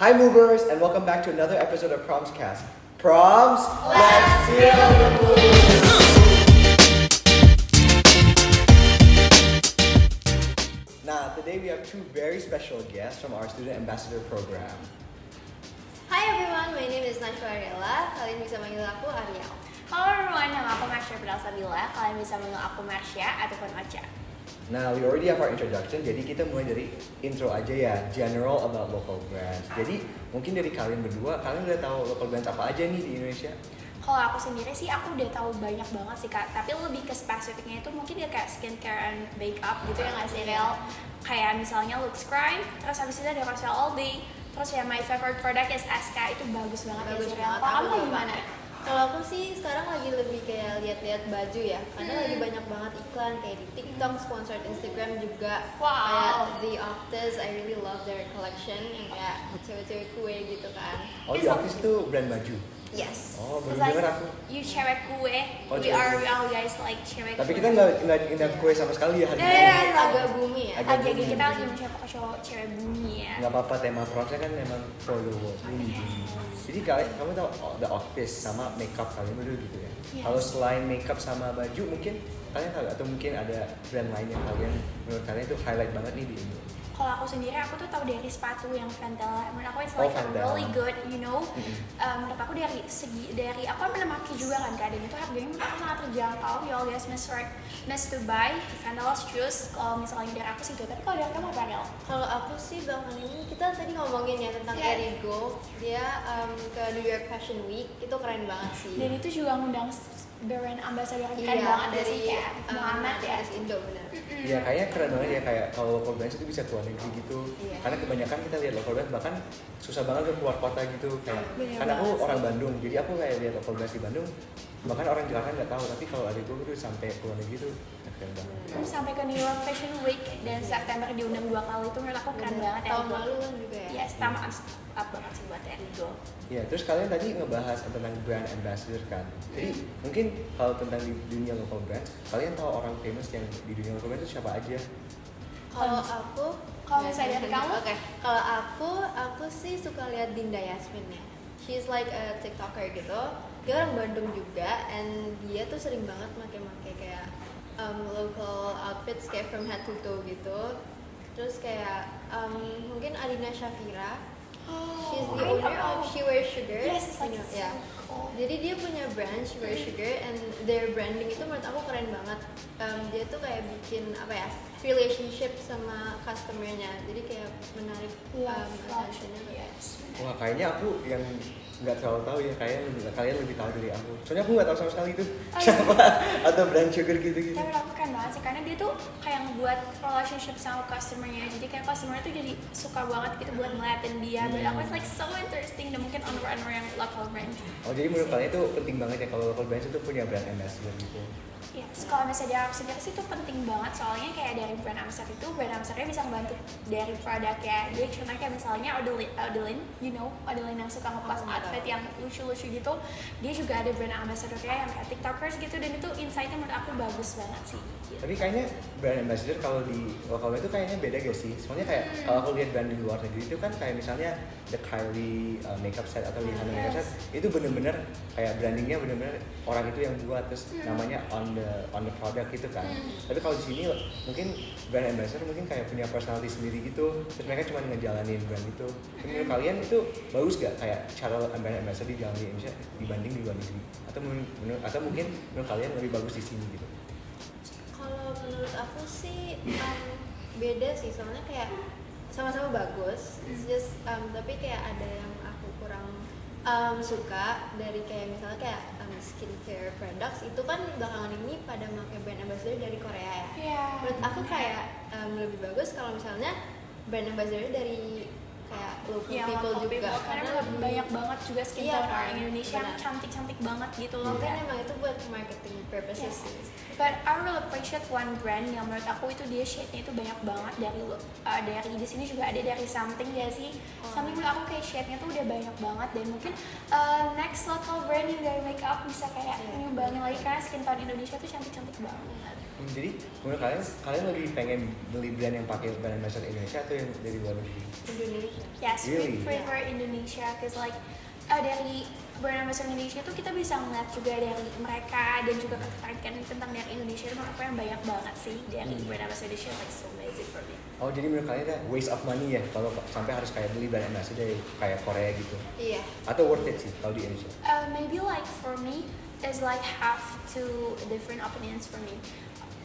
Hi movers and welcome back to another episode of Proms Cast. Proms, let's feel the mood. Now today we have two very special guests from our student ambassador program. Hi everyone, my name is Najwa Ariela. Kalian bisa manggil aku Ariel. Halo everyone, nama aku Marsha Pradalsabila. Kalian bisa manggil aku Marsha ataupun Ocha. Now we already have our introduction, jadi kita mulai dari intro aja ya, general about local brands. Jadi mungkin dari kalian berdua, kalian udah tahu local brands apa aja nih di Indonesia? Kalau aku sendiri sih, aku udah tahu banyak banget sih Kak. Tapi lebih ke spesifiknya itu mungkin ya kayak skincare and makeup gitu ya nggak sih Real? Kayak misalnya Lookscribe, terus habis itu ada Roselle All Day. Terus ya my favorite product is SK, itu bagus banget ya sih Real. Kalau kamu gimana? Kalau aku sih sekarang lagi lebih kayak lihat-lihat baju ya, karena lagi banyak banget iklan kayak di TikTok, sponsored Instagram juga. Wow. Kayak The Octas, I really love their collection yang kayak cewek-cewek kue gitu kan. Oh, di Octas itu brand baju. Yes. Oh, baru It's like, denger aku. you cewek kue, Oh, we cewek are kue. real guys like cewek Tapi kue. kita nggak kue sama sekali ya hari ini. Yeah. Agak bumi ya. Agak Jadi bumi. kita lagi mencoba ke show cewek bumi ya. Nggak apa-apa, tema promsnya kan memang for the world. Jadi kamu tahu The Office sama makeup kalian berdua gitu ya. Yes. Kalau selain makeup sama baju mungkin kalian tahu atau mungkin ada brand lain yang kalian menurut kalian itu highlight banget nih di Indo. Kalau aku sendiri, aku tuh tahu dari sepatu yang Vandala. Menurut aku it's Oh, like Vandala. really good, you know. Menurut aku dari aku pernah pakai juga kan Kak, dan itu harganya menurut aku sangat terjangkau. You all guys must to buy Vandala shoes. Kalau misalnya dari aku sih itu. Tapi kalau dari kamu apa Riel? Kalau aku sih belakangan ini kita tadi ngomongin ya tentang Yeah. Erigo. Dia ke New York Fashion Week, itu keren banget sih. Dan itu juga ngundang brand ambassador keren Iya, banget ya dari sih kayak Muhammad ya. dari Indo benar. Iya, kayaknya keren banget ya, kayak kalau local brands itu bisa keluar negeri gitu. Iya. Karena kebanyakan kita lihat local brands bahkan susah banget ke keluar kota gitu. Kayak Bener karena aku banget orang Bandung, jadi aku kayak lihat local brands di Bandung. Bahkan orang Jakarta nggak tahu, tapi kalau ada itu tuh sampai keluar negeri tuh keren banget. Terus sampai ke New York Fashion Week dan September diundang 2 kali itu menurut aku keren banget ya. Tahun lalu kan juga ya. Yes, sama up banget sih buat Erigo. Ya, terus kalian tadi ngebahas tentang brand ambassador kan. Jadi mungkin kalau tentang di dunia local brands, kalian tahu orang famous yang di dunia local brands itu siapa aja? Kalau aku, Kalau misalnya dari kamu? Oke. Kalau aku sih suka lihat Dinda Yasmin ya. She's like a TikToker gitu. Dia orang Bandung juga, and dia tuh sering banget make kayak local outfits kayak from head to toe gitu. Terus kayak mungkin Adina Shafira. She's the I owner know. of She Wears Sugar. Yes, it's like You know, so yeah. cool. Jadi dia punya brand She Wears Sugar, and their branding itu menurut aku keren banget. Dia tuh kayak bikin apa ya, relationship sama customer-nya. Jadi kayak menarik attention-nya. Yes. Wah, kayaknya aku yang nggak terlalu tahu ya, kalian lebih tahu dari aku. Soalnya aku nggak tahu sama sekali itu siapa atau brand sugar gitu-gitu. Tapi aku keren banget sih karena dia tuh kayak ngebuat relationship sama customer-nya. Jadi kayak customer tuh jadi suka banget gitu buat ngeliatin dia. But aku it's like so interesting dan mungkin honor yang local brand. Oh, jadi menurut kalian itu penting banget ya kalau local brands itu punya brand ambassador gitu. Yes, kalau misalnya dari aku sendiri sih itu penting banget soalnya kayak dari brand ambassador itu brand ambassador bisa membantu dari produknya. Dia contohnya kayak misalnya Odeline, you know, Odeline yang suka ngepost outfit yang lucu-lucu gitu. Dia juga ada brand ambassadornya yang kayak TikTokers gitu dan itu insight-nya menurut aku bagus banget sih. Gitu. Tapi kayaknya brand ambassador kalau di lokal itu kayaknya beda gak sih? Soalnya kayak kalau aku lihat brand di luar negeri itu kan kayak misalnya The Kylie makeup set atau Rihanna makeup set itu bener-bener kayak brandingnya bener-bener orang itu yang buat, terus namanya on the product gitu kan. Tapi kalau di sini mungkin brand ambassador mungkin kayak punya personality sendiri gitu, terus mereka cuma ngejalanin brand itu. Tapi menurut kalian itu bagus gak kayak cara brand ambassador dijalanin di Indonesia dibanding di luar negeri? Atau mungkin menurut kalian lebih bagus di sini gitu? Kalau menurut aku sih beda sih, soalnya kayak sama-sama bagus. It's just tapi kayak ada yang aku kurang suka dari kayak misalnya kayak skincare products itu kan belakangan ini pada pakai brand ambassador dari Korea ya. Iya. Menurut aku kayak lebih bagus kalau misalnya brand ambassador dari kayak local Iya, people local juga people, karena banyak banget juga skin Iya, tone orang kan? Indonesia yang Benar. cantik-cantik banget gitu loh. mungkin Kayak- emang itu buat marketing purposes Yes. sih. But I really appreciate one brand yang menurut aku itu dia shade-nya itu banyak banget dari di sini juga ada dari Something ya sih. Something menurut aku kayak shade-nya tuh udah banyak banget dan mungkin next local brand yang dari makeup bisa kayak nyumbangin lagi karena skin tone Indonesia tuh cantik-cantik banget. Jadi menurut kalian lebih pengen beli brand yang pakai brand ambassador Indonesia atau yang dari luar negeri? Indonesia. Yes, we Really? prefer Indonesia, cause like dari brand ambassador Indonesia tuh kita bisa ngeliat juga dari mereka dan juga ketertarikan tentang dari Indonesia itu menurut aku yang banyak banget sih dari brand ambassador Indonesia, like so amazing for me. Oh jadi menurut kalian itu waste of money ya kalau sampai harus kayak beli brand ambassador dari kayak Korea gitu? Iya. Atau worth it sih kalau di Indonesia? Maybe like for me is like have two different opinions for me.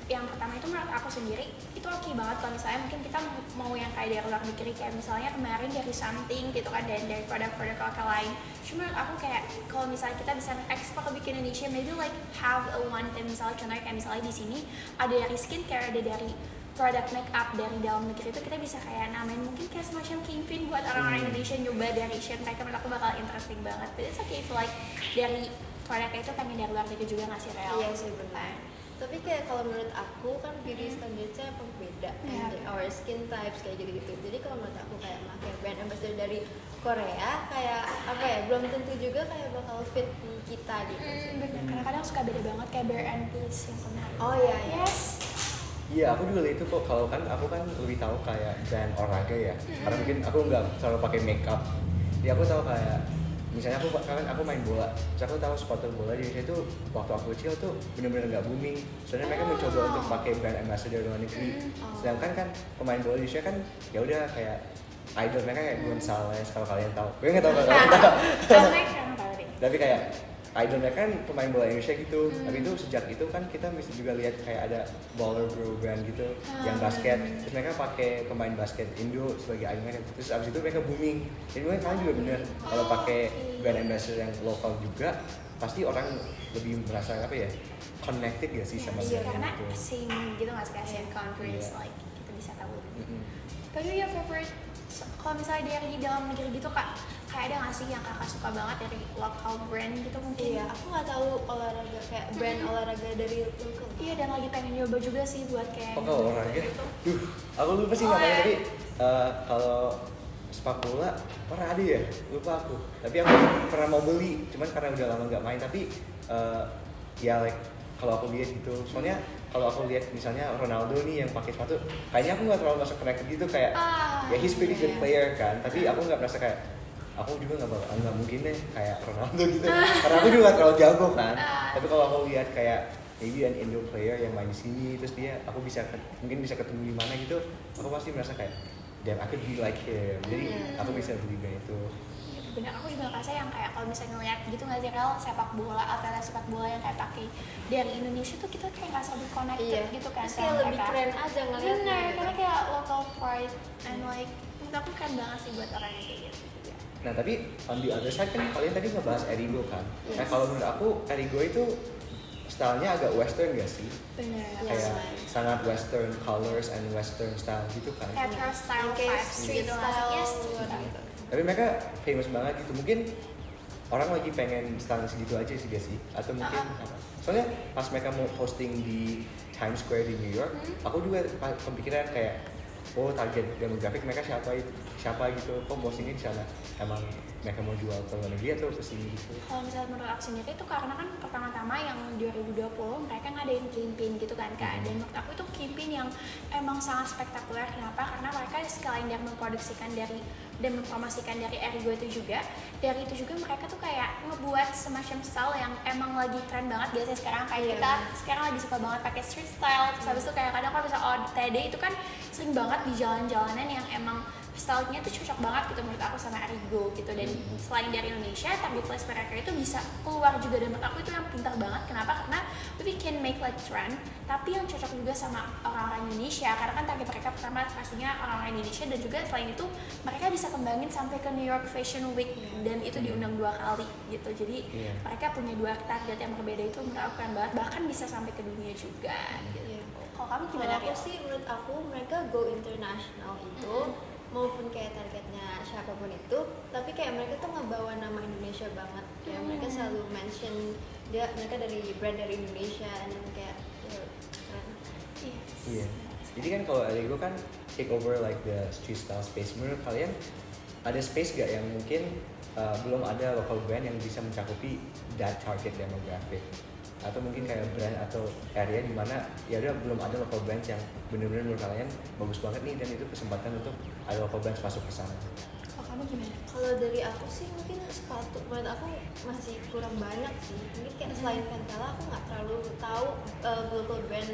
Yang pertama itu menurut aku sendiri itu oke banget kalau misalnya mungkin kita mau yang kayak dari luar negeri, kayak misalnya kemarin dari something gitu kan, dan dari produk-produk lokal lain. Cuma menurut aku kayak kalau misalnya kita bisa ekspor lebih ke Indonesia, maybe like have a one thing, misalnya contohnya kayak misalnya di sini ada dari skincare, ada dari produk make up dari dalam negeri, itu kita bisa kayak namain mungkin kayak semacam campaign buat orang-orang Indonesia nyoba dari share mereka, menurut aku bakal interesting banget. But it's okay if like dari produknya itu pengen dari luar negeri juga ngasih real. Iya sih benar. Tapi kayak kalau menurut aku kan beauty standardsnya emang beda kan, Iya. dari our skin types kayak gitu-gitu. Jadi kalau menurut aku kayak pakai brand ambassador dari Korea kayak apa ya, belum tentu juga kayak bakal fit di kita gitu. Bener, kadang-kadang suka beda banget kayak Bare and Peace yang kemarin. Oh iya, iya. Yes. Iya, aku juga lihat itu kok. Kalau kan aku kan lebih tahu kayak brand olahraga ya. Karena mungkin aku nggak selalu pakai makeup. Jadi aku tahu kayak misalnya aku main bola, terus aku tahu supporter bola di Indonesia itu waktu aku kecil tuh bener-bener nggak booming. Soalnya mereka mencoba untuk pakai brand ambassador luar negeri. Sedangkan kan pemain bola di Indonesia kan ya udah kayak idol mereka kayak Gonzales, kalau kalian tahu. Gue nggak tahu kalau kalian tahu. Karena tahu deh. Tapi kayak idol mereka kan pemain bola Indonesia gitu. Tapi itu sejak itu kan kita bisa juga lihat kayak ada Baller Bro brand gitu yang basket. Terus mereka pakai pemain basket Indo sebagai idol mereka. Terus abis itu mereka booming. Jadi mungkin kalian juga bener kalau pakai brand ambassador yang lokal juga pasti orang lebih merasa apa ya, connected gak sih sama Iya, brand karena itu. same gitu nggak sih, same countries, Iya. like kita bisa tahu. Mm-mm. Tapi ya favorite, kalau misalnya dari dalam negeri gitu kak, kayak ada nggak sih yang kakak suka banget dari local brand gitu mungkin? Iya, aku nggak tahu olahraga kayak brand olahraga dari local. Iya, dan lagi pengen nyoba juga sih buat kayak Oh kalau olahraga, duh, aku lupa sih Oh, namanya ya. tapi kalau sepak bola pernah ada ya, lupa aku. Tapi aku pernah mau beli, cuman karena udah lama nggak main. Tapi ya like kalau aku lihat gitu, soalnya kalau aku lihat misalnya Ronaldo nih yang pakai sepatu, kayaknya aku nggak terlalu masuk connected gitu kayak ya he's pretty good iya. player kan. Tapi aku nggak merasa kayak aku juga nggak mungkin deh kayak Ronaldo gitu, karena aku juga nggak terlalu jago kan. Tapi kalau aku lihat kayak maybe an Indo player yang main di sini, terus dia aku mungkin bisa ketemu di mana gitu, aku pasti merasa kayak damn I could be like him. Jadi aku bisa beli brand itu. bener, aku juga ngerasa yang kayak kalau misalnya ngeliat gitu nggak sih Rel, sepak bola, atlet sepak bola yang kayak pakai dari Indonesia tuh kita kayak ngerasa lebih connected gitu kan Terus sama kayak lebih mereka. keren aja ngeliatnya. Bener, gitu. karena kayak local pride and like menurut aku keren banget sih buat orang yang kayak gitu juga. Nah tapi on the other side kan kalian tadi ngebahas Erigo kan. Nah Yes. kalau menurut aku Erigo itu stylenya agak western gak sih? Bener. Yes. Kayak sangat western colors and western style gitu kan. Kayak style Kayak vibes street gitu nggak sih? style Yes, street gitu. Tapi mereka famous banget gitu. Mungkin orang lagi pengen style segitu aja sih gak sih? Atau mungkin apa? Soalnya pas mereka mau posting di Times Square di New York, aku juga kepikiran kayak oh target demografik mereka siapa gitu, kok postingnya di sana, emang mereka mau jual ke luar negeri atau ke sini gitu. Kalau misalnya menurut aku sendiri itu karena kan pertama-tama yang 2020 mereka ngadain campaign gitu kan Kak, dan menurut aku itu campaign yang emang sangat spektakuler. Kenapa? Karena mereka sekalian dari memproduksikan dari dan mempromosikan dari Erigo itu juga, dari itu juga mereka tuh kayak ngebuat semacam style yang emang lagi tren banget biasanya sekarang, kayak kita sekarang lagi suka banget pakai street style. Terus habis itu kayak kadang kalau misalnya TD itu kan sering banget di jalan-jalanan yang emang style-nya tuh cocok banget gitu menurut aku sama Erigo gitu. Dan selain dari Indonesia, target place mereka itu bisa keluar juga, dan menurut aku itu yang pintar banget. Kenapa? Karena we can make like trend tapi yang cocok juga sama orang-orang Indonesia, karena kan target mereka pertama pastinya orang-orang Indonesia, dan juga selain itu mereka bisa kembangin sampai ke New York Fashion Week dan itu diundang 2 kali gitu. Jadi mereka punya 2 target yang berbeda, itu menurut aku keren banget, bahkan bisa sampai ke dunia juga gitu. Iya. Kalau kamu Kalau gimana aku Ria? sih, menurut aku mereka go international itu maupun kayak targetnya siapapun itu, tapi kayak mereka tuh ngebawa nama Indonesia banget. Kayak mereka selalu mention mereka dari brand dari Indonesia, dan kayak ya, keren. Iya. Jadi kan kalau Erigo kan take over like the street style space. Menurut kalian ada space gak yang mungkin belum ada local brand yang bisa mencakupi that target demographic? Atau mungkin kayak brand atau area di mana ya udah belum ada local brands yang benar-benar menurut kalian bagus banget nih, dan itu kesempatan untuk ada local brands masuk ke sana. Kalau kamu gimana? Kalau dari aku sih mungkin sepatu menurut aku masih kurang banyak sih. Mungkin kayak selain Ventela aku nggak terlalu tahu local brand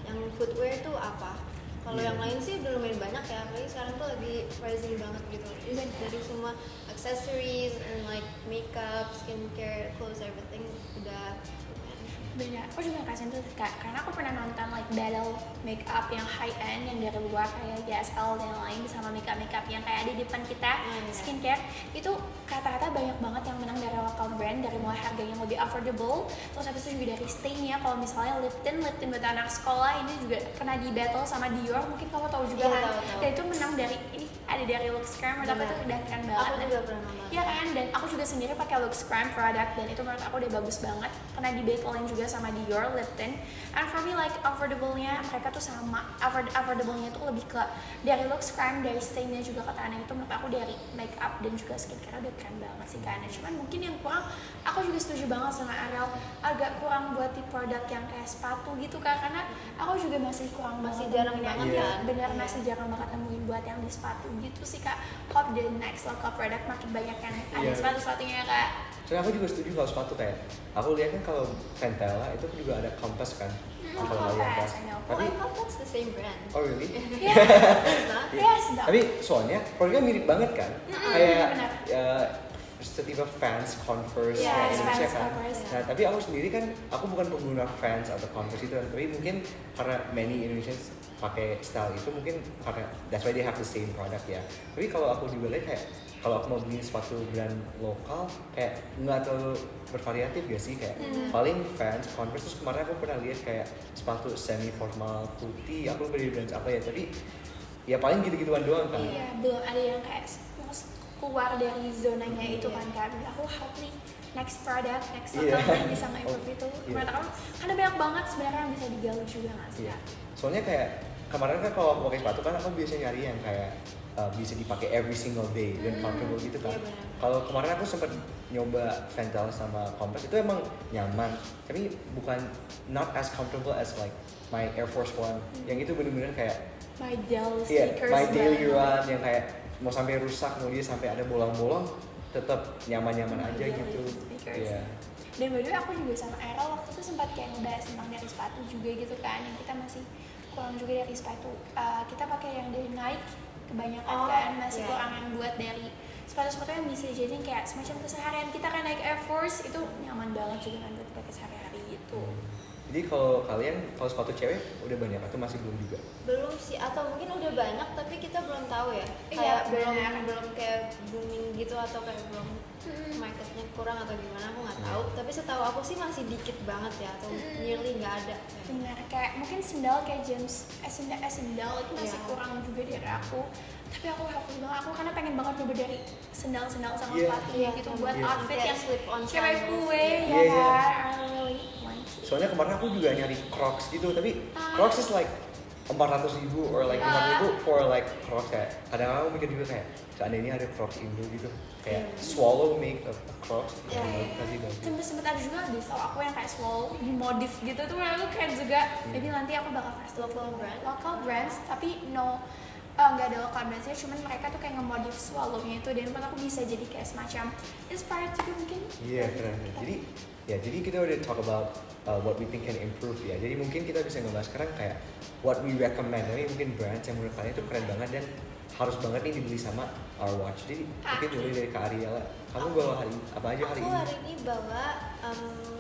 yang footwear itu apa. Kalau yang lain sih udah lumayan banyak ya, apalagi sekarang tuh lagi rising banget gitu. Dari semua accessories and like makeup, skincare, clothes, everything udah lumayan. Bener, aku juga kasihan tuh Kak, karena aku pernah nonton like battle makeup yang high end yang dari luar kayak YSL dan lain sama makeup yang kayak ada di depan kita, skincare itu kata-kata banyak banget yang menang dari local brand, dari mulai harga yang lebih affordable, terus habis itu juga dari stay-nya. Kalau misalnya Lipton buat anak sekolah ini juga pernah di battle sama Dior, mungkin kamu tahu juga kan, tahu. dan itu menang dari ini ada dari Luxcreme, menurut aku itu udah keren banget. Aku juga pernah nonton. Iya kan, dan aku juga sendiri pakai Luxcreme product dan itu menurut aku udah bagus banget, pernah di battlein juga sama Dior, Lipton. And for me like affordable-nya mereka tuh sama, affordable-nya tuh lebih ke dari Luxcreme, dari stay-nya juga ke tanah itu menurut aku dari makeup dan juga skincare udah keren banget sih kan. Cuman mungkin yang kurang, aku juga setuju banget sama Ariel, agak kurang buat di produk yang kayak sepatu gitu kan, karena aku juga masih kurang Masih banget jarang nemuin yang banget kan? bener masih jarang banget nemuin buat yang di sepatu gitu sih Kak. Hope the next local product makin banyak yang ada sepatu-sepatunya Kak. Soalnya aku juga setuju kalau sepatu kayak aku lihat kan kalau Ventela itu juga ada Compass kan. Kalau kalian Compass, tahu. I know. Tapi I thought that's the same brand. oh really? Iya, It's not? yes dong. Tapi soalnya produknya mirip banget kan. Kayak benar. setiap fans Converse Yes, kayak Indonesia Vans, kan. Converse. Nah tapi aku sendiri kan aku bukan pengguna Vans atau Converse itu kan. Tapi mungkin karena many Indonesians pakai style itu mungkin karena that's why they have the same product ya. Tapi kalau aku juga lihat kayak kalau aku mau beli sepatu brand lokal kayak nggak terlalu bervariatif gak sih kayak paling Vans, Converse. Terus kemarin aku pernah lihat kayak sepatu semi formal putih, aku lupa dari brand apa ya, tapi ya paling gitu-gituan doang kan. Iya, belum ada yang kayak keluar dari zonanya itu kan Kak. Aku hopefully next product, next local brand bisa nge-improve itu. Menurut aku karena banyak banget sebenarnya yang bisa digali juga nggak sih Kak? Soalnya kayak kemarin kan kalau aku pakai sepatu kan aku biasanya nyari yang kayak bisa dipakai every single day dan comfortable gitu kan. Iya, benar. Kalau kemarin aku sempat nyoba Ventela sama Compass itu emang nyaman, tapi bukan not as comfortable as like my Air Force One yang itu bener-bener kayak My daily iya, sneakers my daily banget. run yang kayak mau sampai rusak, mau dia sampai ada bolong-bolong, tetap nyaman-nyaman My aja daily gitu. sneakers. Iya. Dan by the way aku juga sama Errol waktu itu sempat kayak ngebahas tentang dari sepatu juga gitu kan, yang kita masih kurang juga dari sepatu. Kita pakai yang dari Nike kebanyakan kan, masih kurang yang buat dari sepatu-sepatu yang bisa jadi kayak semacam keseharian kita kan, Nike Air Force itu nyaman banget juga kan buat dipakai sehari-hari gitu. Jadi kalau kalian kalau sepatu cewek udah banyak atau masih belum juga? Belum sih, atau mungkin udah banyak tapi kita belum tahu ya. Iya, Kayak belum benar. belum kayak booming gitu atau kayak belum marketnya kurang atau gimana aku nggak tahu. Tapi setahu aku sih masih dikit banget ya, atau nearly nggak ada. Benar, kayak mungkin sendal kayak James sendal itu masih Iya. kurang juga dari aku. Tapi aku hafal banget, aku karena pengen banget coba dari sendal-sendal sama Iya. sepatunya gitu buat Iya. outfit Kayak yang slip-on cewek sandals kue gitu. ya Iya, iya. kan. I really want to. Soalnya kemarin aku juga nyari Crocs gitu, tapi Crocs is like 400.000 or like 500.000 for like Crocs kayak. Kadang aku mikir juga kayak seandainya ada Crocs Indo gitu, kayak Swallow make a Crocs, Iya, pasti bagus. Sempet ada juga di store aku yang kayak slow dimodif gitu tuh menurut aku keren juga. Jadi nanti aku bakal kasih local brands tapi nggak ada local brandsnya, cuman mereka tuh kayak nge-modif swallownya itu dan menurut aku bisa jadi kayak semacam inspired juga mungkin. Iya keren. Jadi kita udah talk about what we think can improve ya. Jadi mungkin kita bisa ngebahas sekarang kayak what we recommend. Tapi mungkin brands yang menurut kalian itu keren banget dan harus banget nih dibeli sama our watch. Jadi mungkin mulai dari Kak Ariela. Kamu bawa apa aja hari Aku ini? hari ini bawa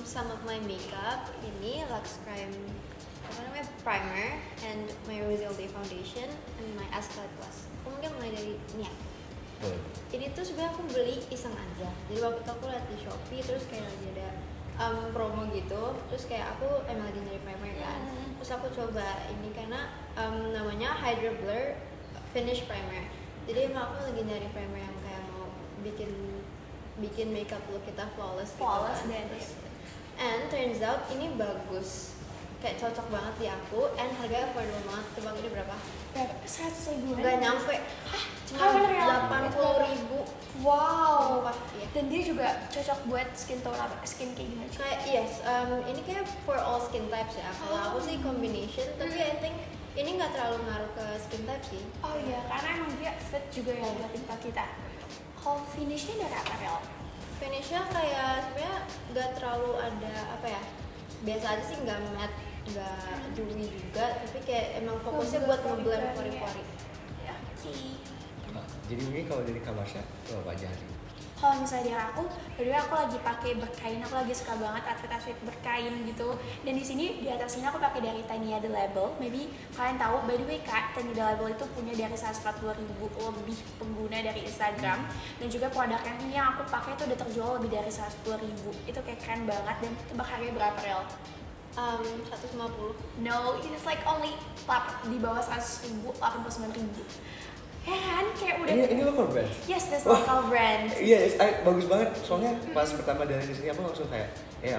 some of my makeup, ini Luxcreme apa namanya primer and my Rosal Day foundation and my Ascalate Plus. Aku mungkin mulai dari ini ya. Boleh. Ini tuh sebenarnya aku beli iseng aja. Jadi waktu itu aku lihat di Shopee terus kayak lagi ada promo gitu. Terus kayak aku emang lagi nyari primer kan. Terus aku coba ini karena namanya Hydra Blur Finish Primer. Jadi emang aku lagi nyari primer yang kayak mau bikin makeup look kita flawless gitu Flawless kan. dan And turns out ini bagus. Kayak cocok banget di aku and harganya affordable banget. Coba ini berapa? Berapa? 100.000 Nggak nyampe. Cuma Kamu bener ya? 80.000. Wow. Sumpah, iya. Dan dia juga cocok buat skin tone apa? Skin kayak gimana? Kayak yes, ini kayak for all skin types ya. Kalau aku sih combination, tapi I think ini nggak terlalu ngaruh ke skin type sih. Oh iya, karena emang dia fit juga ya buat tingkat kita. Kalau finishnya dari apa Rel? Finishnya kayak sebenarnya nggak terlalu ada apa ya, biasa aja sih, nggak matte, nggak dewy juga, tapi kayak emang fokusnya buat ngeblend pori-pori. Ya, oke. Nah, jadi mungkin kalau dari Kak Marsha itu apa aja hari? Kalau misalnya dari aku lagi pakai berkain, aku lagi suka banget outfit berkain gitu. Dan di sini di atas sini aku pakai dari Tania The Label. Maybe kalian tahu, by the way Kak, Tania The Label itu punya dari 140.000 lebih pengguna dari Instagram. Dan juga produk yang ini yang aku pakai itu udah terjual lebih dari 110.000. Itu kayak keren banget. Dan tebak harganya berapa Rel? 150. No, it's like only di bawah 100.000, 89.000. Ya kan, kayak udah. Ini local brand. Yes, this local brand. Iya, bagus banget. Soalnya pas pertama dari di sini aku langsung kayak,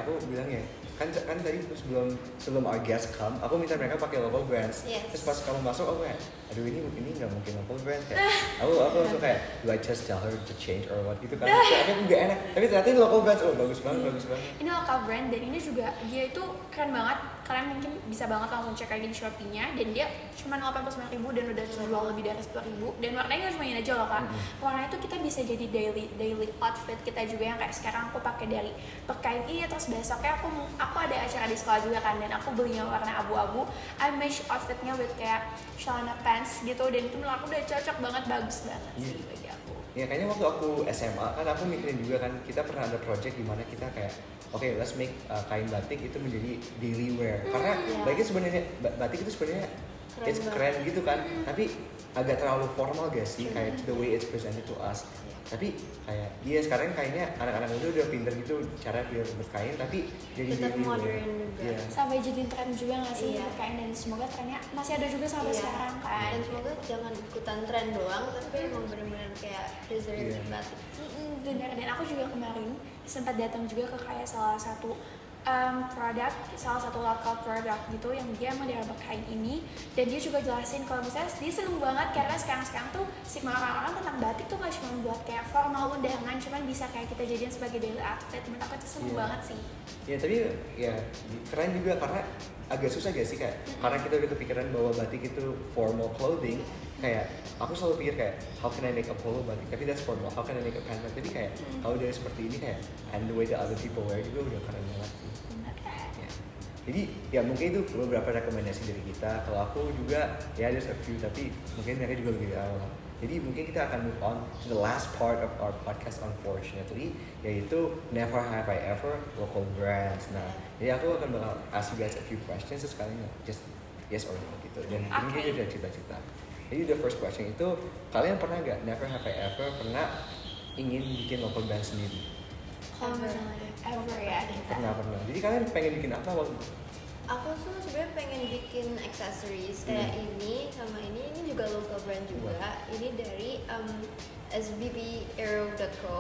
aku bilang ya, kan tadi sebelum our guest come, aku minta mereka pakai local brands. Yes. Terus pas kamu masuk, aku kayak, aduh ini nggak mungkin local brand. Kayak, aku langsung kayak, do I just tell her to change or what gitu kan? Kayak aku nggak enak. Tapi ternyata ini local brands, bagus banget. Ini local brand dan ini juga dia itu keren banget. Kalian mungkin bisa banget langsung cek aja di Shopee-nya, dan dia cuma 89.000 dan udah terjual lebih dari 10.000. Dan warnanya nggak cuma ini aja loh Kak. Warnanya itu kita bisa jadi daily outfit kita juga, yang kayak sekarang aku pakai dari berkain ini, terus besoknya aku ada acara di sekolah juga kan, dan aku belinya warna abu-abu. I match outfitnya with kayak celana pants gitu, dan itu menurut aku udah cocok banget, bagus banget sih bagi aku. Ya kayaknya waktu aku SMA kan aku mikirin juga kan, kita pernah ada project di mana kita kayak let's make kain batik itu menjadi daily wear. Karena baiknya sebenarnya batik itu sebenarnya it's keren gitu kan, tapi agak terlalu formal gak sih kayak the way it's presented to us. Tapi kayak sekarang kayaknya anak-anak muda udah pinter gitu cara biar berkain tapi jadi tetap daily modern wear. juga. Iya. Sampai jadi tren juga nggak sih Iya. berkain, dan semoga trennya masih ada juga sampai sekarang kan. Dan semoga jangan ikutan tren doang, tapi emang bener-bener kayak preserve batik. Bener, dan aku juga kemarin sempat datang juga ke kayak salah satu local produk gitu yang dia emang dari berkain ini, dan dia juga jelasin kalau misalnya dia seneng banget karena sekarang tuh stigma orang-orang tentang batik tuh nggak cuma buat kayak formal undangan, cuman bisa kayak kita jadiin sebagai daily outfit. Menurut aku itu seneng banget sih. Ya tapi ya keren juga karena agak susah gak sih kayak karena kita udah kepikiran bahwa batik itu formal clothing. Kayak aku selalu pikir kayak how can I make a polo batik, tapi that's formal. How can I make a pants batik, tapi kayak kalau udah seperti ini kayak and the way that other people wear juga udah keren banget sih. Ya. Jadi ya mungkin itu beberapa rekomendasi dari kita. Kalau aku juga ya there's a few, tapi mungkin mereka juga lebih awal. Jadi mungkin kita akan move on to the last part of our podcast unfortunately, yaitu never have I ever local brands. Nah, jadi aku akan bakal ask you guys a few questions, terus kalian just yes or no gitu. Dan ini dia cita-cita. Jadi the first question itu, kalian pernah nggak never have I ever pernah ingin bikin local brand sendiri? Kalau misalnya ever ya kita. Pernah. Jadi kalian pengen bikin apa waktu itu? Aku tuh sebenarnya pengen bikin accessories kayak ini sama ini juga local brand juga. Ini dari sbbaero.co.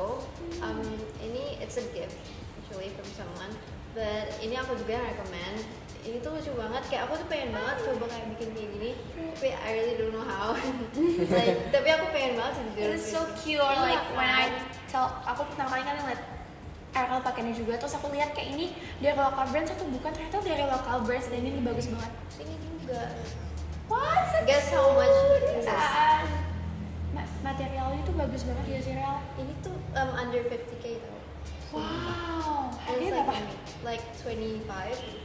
Ini it's a gift actually from someone, but ini aku juga yang recommend. Ini tuh lucu banget, kayak aku tuh pengen banget coba kayak bikin kayak gini, tapi I really don't know how. Tapi aku pengen banget sih. It's so cute. Like when aku pertama kali kan ngeliat Errol pakainya juga, terus aku lihat kayak ini dari local brands atau bukan, ternyata dari local brands, dan ini bagus banget. Ini juga. What? Guess how much it is? Materialnya tuh bagus banget ya sih Rel. Ini tuh under 50k tau. Wow. It's Harganya berapa? like 25.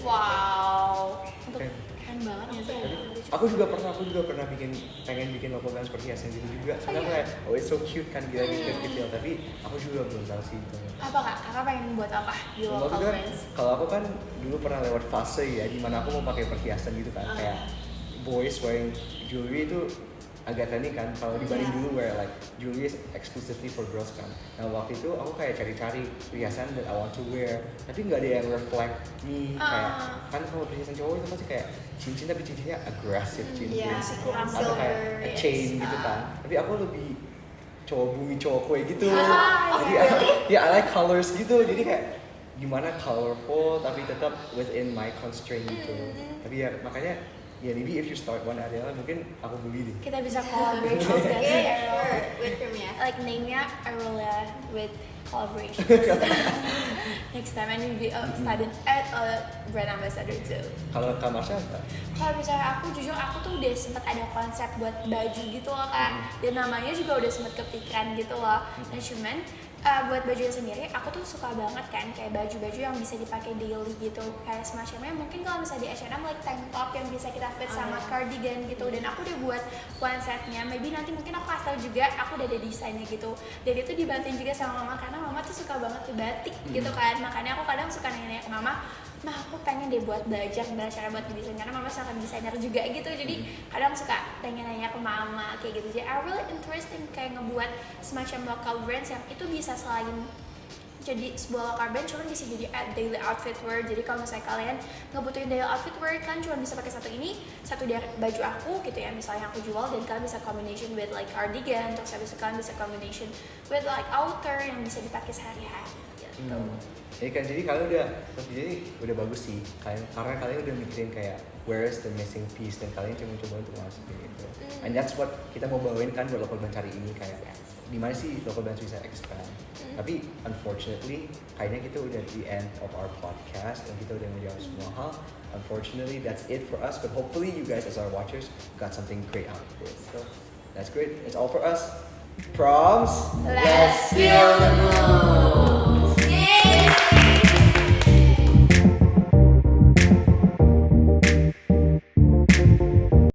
Wow. Untuk Keren. keren banget ya sih. Aku juga pernah pengen bikin logo brand seperti Yasen gitu juga. Soalnya aku kayak it's so cute kan kita kecil, tapi aku juga belum tahu sih itu. Apa Kak? Kakak pengen buat apa di Kalau local aku kan, brands? kalau aku kan dulu pernah lewat fase ya, dimana aku mau pakai perhiasan gitu kan, kayak boys wearing jewelry itu agak trendy kan. Kalau dibanding dulu where like jewelry is exclusively for girls kan. Nah waktu itu aku kayak cari-cari perhiasan that I want to wear, tapi nggak ada yang reflect me. Kayak kan kalau perhiasan cowok itu pasti kayak cincin, tapi cincinnya aggressive cincin, Iya, kurang atau kayak silver, a chain gitu kan. Tapi aku lebih cowok bumi, cowok kue gitu. Jadi ya I like colors gitu. Jadi kayak gimana colorful tapi tetap within my constraint gitu. Tapi ya makanya ya maybe if you start one area mungkin aku beli deh. Kita bisa collaborate juga sih Yeah, Errol. sure. Wait for me ya. Like name-nya Aurora With collaboration. Next time I need to be a student at a brand ambassador too. Kalau Kak Marsha apa? Kalau misalnya aku jujur aku tuh udah sempet ada konsep buat baju gitu loh Kak, dan namanya juga udah sempet kepikiran gitu loh. Nah cuman buat bajunya sendiri aku tuh suka banget kan kayak baju-baju yang bisa dipakai daily gitu, kayak semacamnya mungkin kalau misalnya di H&M like tank top yang bisa kita fit sama cardigan gitu. Dan aku udah buat one setnya, maybe nanti mungkin aku kasih tau juga, aku udah ada desainnya gitu. Dan itu dibantuin juga sama mama karena mama tuh suka banget di batik gitu kan, makanya aku kadang suka nanya ke mama, mah aku pengen deh buat belajar cara buat desain karena mama seorang desainer juga gitu. Jadi kadang suka nanya-nanya ke mama kayak gitu. Jadi I really interesting kayak ngebuat semacam local brands yang itu bisa selain jadi sebuah local brand, cuman bisa jadi daily outfit wear. Jadi kalau misalnya kalian ngebutuhin daily outfit wear, kan cuma bisa pakai satu ini, satu dari baju aku gitu ya, misalnya aku jual, dan kalian bisa combination with like cardigan, terus habis itu kalian bisa combination with like outer yang bisa dipakai sehari-hari gitu. Ya kan, jadi kalian udah bagus sih kalian, karena kalian udah mikirin kayak where is the missing piece, dan kalian cuma coba untuk masukin itu. And that's what kita mau bawain kan buat local brand hari ini, kayak di mana sih local brand bisa expand. Tapi unfortunately kayaknya kita udah di end of our podcast dan kita udah menjawab semua hal. Unfortunately that's it for us, but hopefully you guys as our watchers got something great out of this. So that's great. It's all for us. Proms. Let's feel the mood.